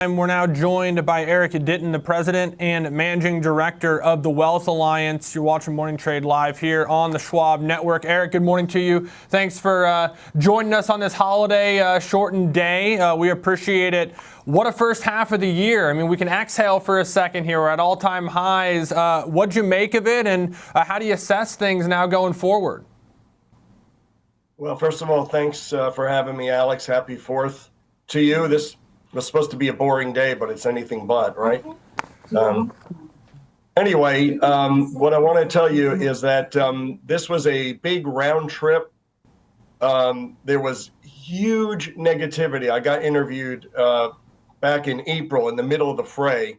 And we're now joined by Eric Diton, the president and managing director of the Wealth Alliance. You're watching Morning Trade live here on the Schwab Network. Eric, good morning to you. Thanks for joining us on this holiday shortened day. We appreciate it. What a first half of the year. I mean, we can exhale for a second here. We're at all-time highs. What'd you make of it, and how do you assess things now going forward? Well, first of all, thanks for having me, Alex. Happy 4th to you. This was supposed to be a boring day, but it's anything but, right? Anyway, what I want to tell you is that this was a big round trip. There was huge negativity. I got interviewed back in April in the middle of the fray.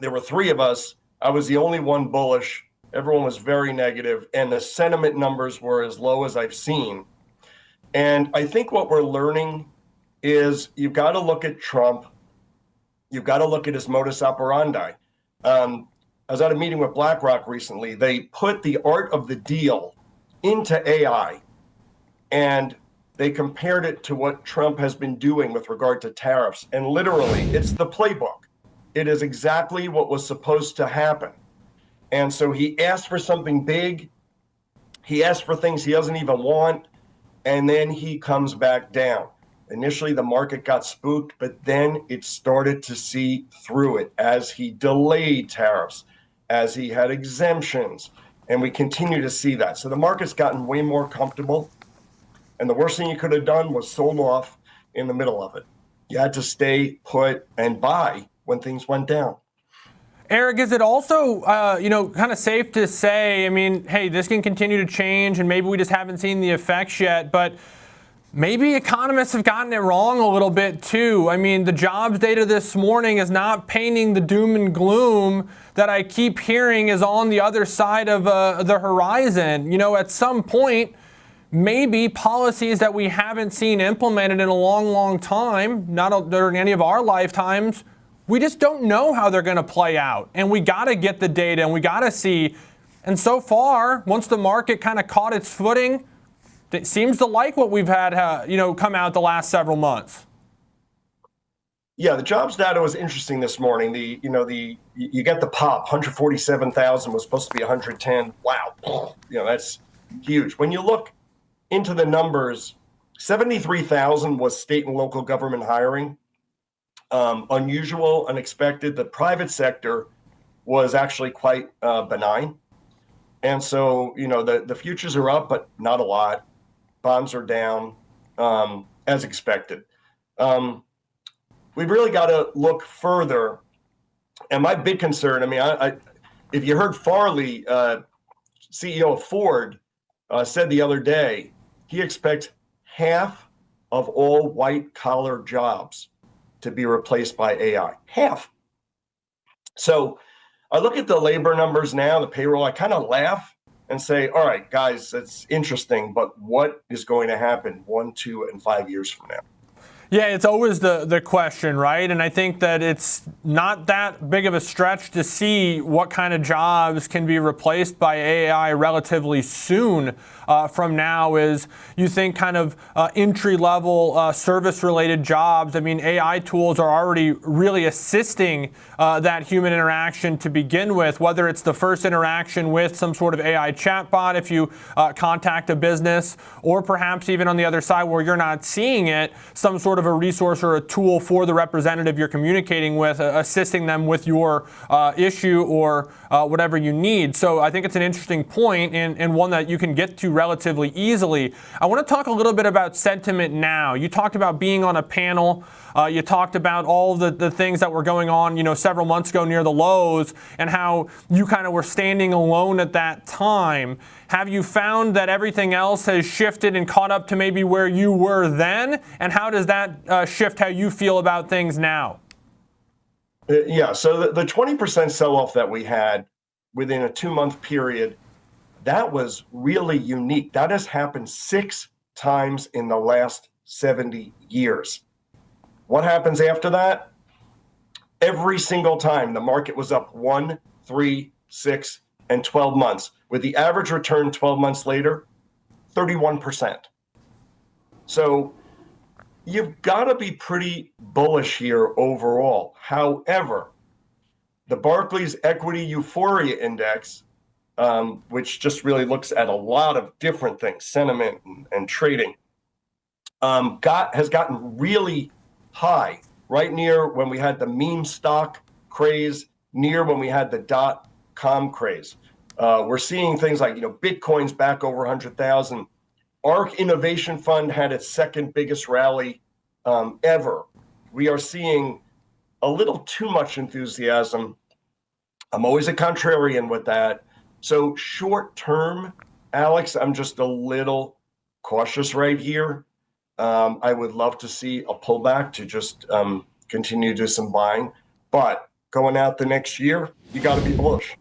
There were 3 of us. I was the only one bullish. Everyone was very negative, and the sentiment numbers were as low as I've seen. And I think what we're learning is you've got to look at Trump. You've got to look at his modus operandi. I was at a meeting with BlackRock recently. They put the art of the deal into AI, and they compared it to what Trump has been doing with regard to tariffs. And literally, it's the playbook. It is exactly what was supposed to happen. And so he asked for something big. He asked for things he doesn't even want. And then he comes back down. Initially, the market got spooked, but then it started to see through it as he delayed tariffs, as he had exemptions, and we continue to see that. So the market's gotten way more comfortable, and the worst thing you could have done was sold off in the middle of it. You had to stay put and buy when things went down. Eric, is it also, kind of safe to say, I mean, hey, this can continue to change, and maybe we just haven't seen the effects yet, but maybe economists have gotten it wrong a little bit too. I mean, the jobs data this morning is not painting the doom and gloom that I keep hearing is on the other side of the horizon. You know, at some point, maybe policies that we haven't seen implemented in a long, long time, not during any of our lifetimes, we just don't know how they're going to play out. And we got to get the data, and we got to see. And so far, once the market kind of caught its footing, it seems to like what we've had, come out the last several months. Yeah, the jobs data was interesting this morning. You get the pop, 147,000 was supposed to be 110. Wow, that's huge. When you look into the numbers, 73,000 was state and local government hiring. Unusual, unexpected. The private sector was actually quite benign. And so, the futures are up, but not a lot. Bonds are down, as expected. We've really got to look further. And my big concern, if you heard Farley, CEO of Ford, said the other day, he expects half of all white-collar jobs to be replaced by AI. Half. So I look at the labor numbers now, the payroll, I kind of laugh and say, all right, guys, that's interesting, but what is going to happen 1, 2, and 5 years from now? Yeah, it's always the question, right? And I think that it's not that big of a stretch to see what kind of jobs can be replaced by AI relatively soon from now. Is you think kind of entry-level service-related jobs. I mean, AI tools are already really assisting that human interaction to begin with, whether it's the first interaction with some sort of AI chatbot if you contact a business, or perhaps even on the other side where you're not seeing it, some sort of a resource or a tool for the representative you're communicating with, assisting them with your issue or whatever you need. So I think it's an interesting point and one that you can get to relatively easily. I want to talk a little bit about sentiment now. You talked about being on a panel. You talked about all the things that were going on, several months ago near the lows, and how you kind of were standing alone at that time. Have you found that everything else has shifted and caught up to maybe where you were then? And how does that shift how you feel about things now? Yeah, so the 20% sell-off that we had within a 2-month period, that was really unique. That has happened 6 times in the last 70 years. What happens after that? Every single time the market was up 1, 3, 6, and 12 months, with the average return 12 months later, 31%. So you've got to be pretty bullish here overall. However, the Barclays Equity Euphoria Index, which just really looks at a lot of different things, sentiment and trading, has gotten really high, right near when we had the meme stock craze, near when we had the .com craze. We're seeing things like, Bitcoin's back over 100,000. ARK Innovation Fund had its second biggest rally ever. We are seeing a little too much enthusiasm. I'm always a contrarian with that. So short term, Alex, I'm just a little cautious right here. I would love to see a pullback to just continue to do some buying. But going out the next year, you got to be bullish.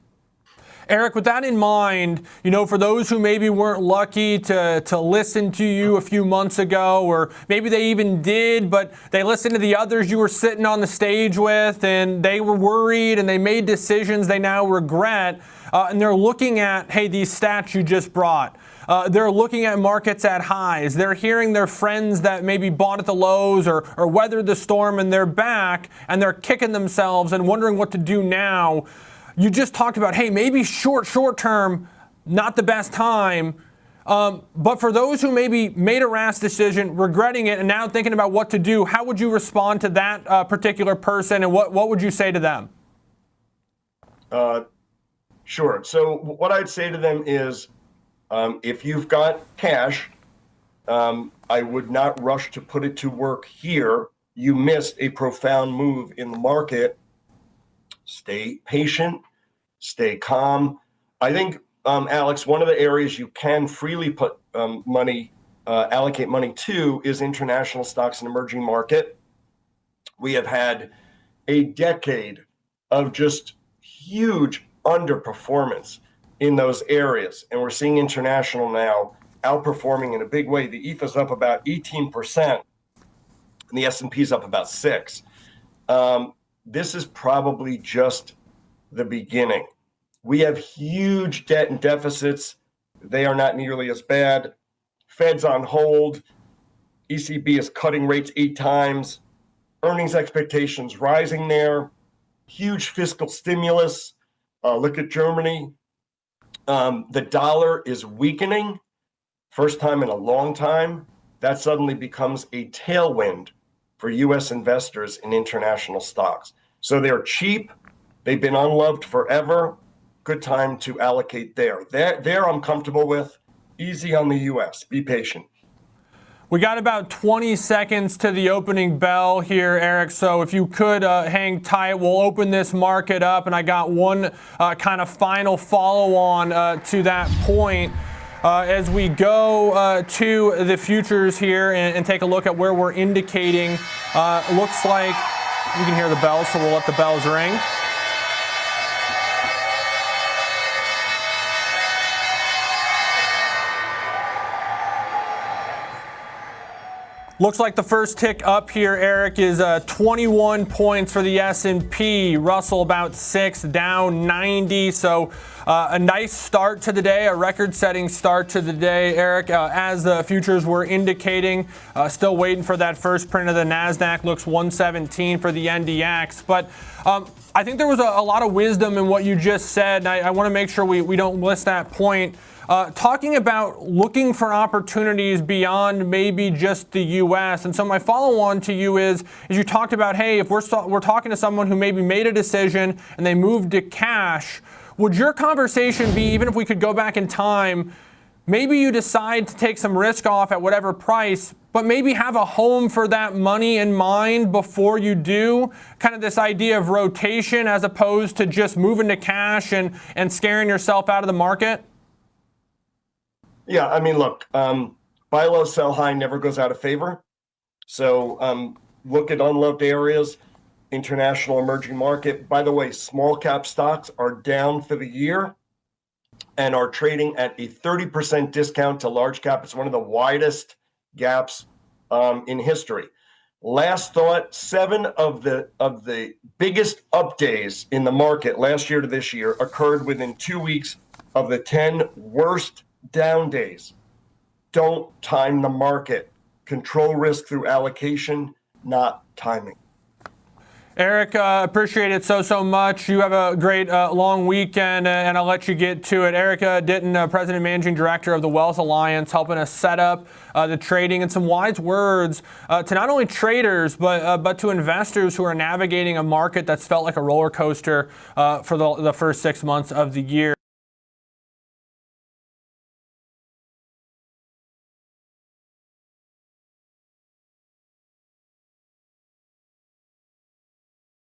Eric, with that in mind, for those who maybe weren't lucky to listen to you a few months ago, or maybe they even did, but they listened to the others you were sitting on the stage with, and they were worried and they made decisions they now regret, and they're looking at, hey, these stats you just brought. They're looking at markets at highs. They're hearing their friends that maybe bought at the lows or weathered the storm, and they're back, and they're kicking themselves and wondering what to do now. You just talked about, hey, maybe short term, not the best time. But for those who maybe made a rash decision, regretting it, and now thinking about what to do, how would you respond to that particular person, and what would you say to them? Sure. So what I'd say to them is, if you've got cash, I would not rush to put it to work here. You missed a profound move in the market. Stay patient, stay calm. I think, Alex, one of the areas you can freely put allocate money to is international stocks and emerging market. We have had a decade of just huge underperformance in those areas, and we're seeing international now outperforming in a big way. The ETH is up about 18%, and the S&P is up about 6%. This is probably just the beginning. We have huge debt and deficits. They are not nearly as bad. Fed's on hold. ECB is cutting rates 8 times. Earnings expectations rising there. Huge fiscal stimulus. Look at Germany. The dollar is weakening. First time in a long time. That suddenly becomes a tailwind for U.S. investors in international stocks. So they're cheap. They've been unloved forever. Good time to allocate there. There I'm comfortable with. Easy on the U.S. Be patient. We got about 20 seconds to the opening bell here, Eric. So if you could hang tight, we'll open this market up. And I got one kind of final follow-on to that point. As we go to the futures here and take a look at where we're indicating, looks like you can hear the bells, so we'll let the bells ring. Looks like the first tick up here, Eric, is 21 points for the S&P. Russell about 6, down 90. So a nice start to the day, a record-setting start to the day, Eric. As the futures were indicating, still waiting for that first print of the NASDAQ. Looks 117 for the NDX. But I think there was a lot of wisdom in what you just said. I want to make sure we don't miss that point. Talking about looking for opportunities beyond maybe just the U.S. And so my follow-on to you is you talked about, hey, if we're talking to someone who maybe made a decision and they moved to cash, would your conversation be, even if we could go back in time, maybe you decide to take some risk off at whatever price, but maybe have a home for that money in mind before you do? Kind of this idea of rotation as opposed to just moving to cash and scaring yourself out of the market? Yeah, I mean, look, buy low, sell high never goes out of favor. So look at unloved areas, international emerging market. By the way, small cap stocks are down for the year and are trading at a 30% discount to large cap. It's one of the widest gaps in history. Last thought, 7 of the biggest up days in the market last year to this year occurred within 2 weeks of the 10 worst down days. Don't time the market. control risk through allocation, not timing. Eric, appreciate it so much. You have a great long weekend, and I'll let you get to it. Eric Diton, President and Managing Director of the Wealth Alliance, helping us set up the trading, and some wise words to not only traders, but to investors who are navigating a market that's felt like a roller coaster for the first 6 months of the year.